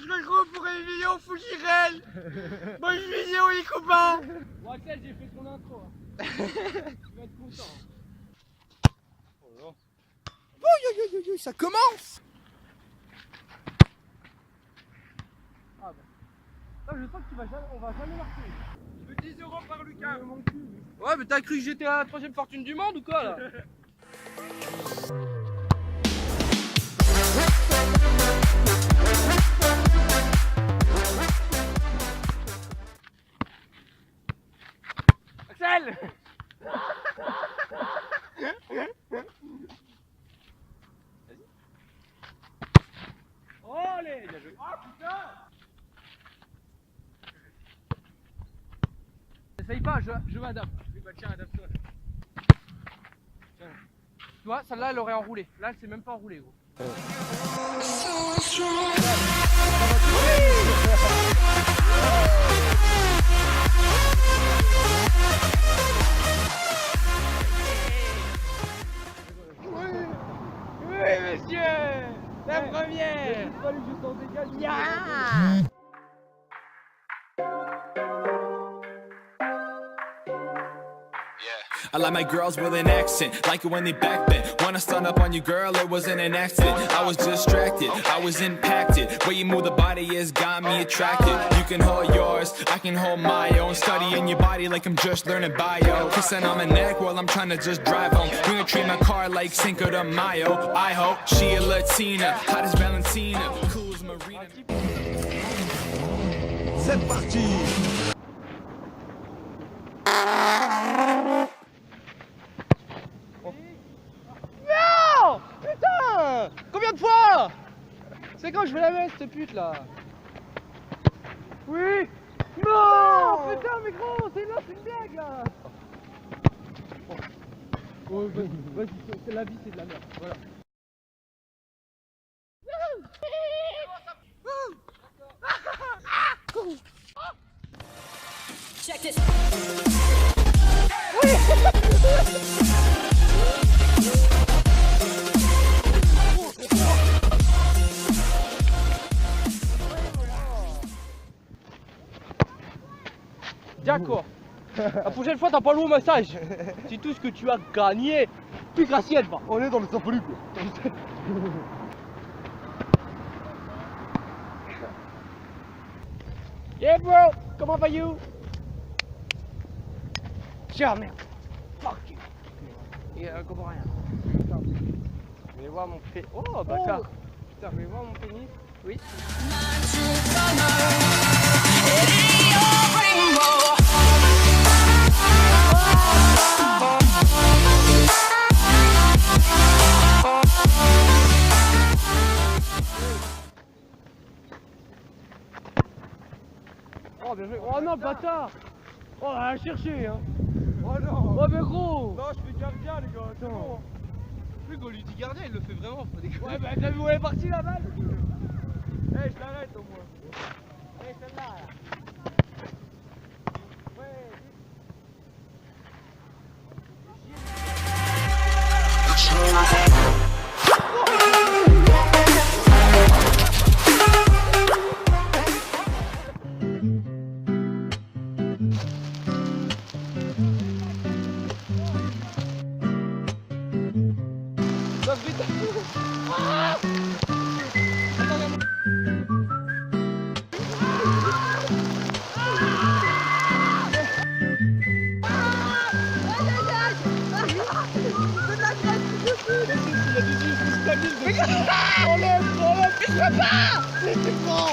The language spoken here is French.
Je me retrouve pour une vidéo full IRL. Bonne vidéo les copains. Bon Axel, j'ai fait ton intro. Tu vas être content. Oh, ça commence. Ah bah. Non, je sens que on va jamais marquer. Je veux 10 € par Lucas. Ouais, mais t'as cru que j'étais à la 3ème fortune du monde ou quoi là? Axel! Vas-y. Oh allez, bien joué. Oh putain! Essaye pas, je m'adapte. Oui, bah tiens, adapte-toi. Tiens. Tu vois, celle-là elle aurait enroulé. Là elle s'est même pas enroulée gros. Oui, monsieur. La première. Il a fallu que je t'en dégage. Yeah. I like my girls with an accent, like it when they back bend. When I stun up on you, girl, it wasn't an accident. I was distracted, I was impacted. Way you move the body has got me attracted. You can hold yours, I can hold my own. Studying your body like I'm just learning bio. Kissing on my neck while I'm trying to just drive home. We gonna treat my car like Cinco de Mayo. I hope she a Latina, hot as Valentina, cool as Marina. C'est parti. Non! Putain! Combien de fois? C'est quand je vais la mettre cette pute là? Oui! Non! Putain mais gros, c'est là, c'est une blague là! Oh, vas-y, la vie c'est de la merde, voilà. Check this. D'accord. La prochaine fois t'as pas le au massage. C'est tout ce que tu as gagné. Plus graciette va. On est dans le symphonie quoi. Yeah bro, comment va you? Tiens merde. Fuck you. Et comment rien. Putain. Vous voulez voir mon pénis? Oh bâtard. Putain, vous voulez voir mon pénis? Oui. Oh bien joué. Oh non bâtard. Oh on va la chercher hein. Oh non. Oh mais gros. Non, je fais gardien les gars. C'est bon. Plus qu'on lui dit gardien, il le fait vraiment. Faut déconner. Ouais bah t'as vu où elle est partie la balle? Eh, je l'arrête au moins. Eh celle-là là. Ouais. Enlève, je peux pas. C'est bon.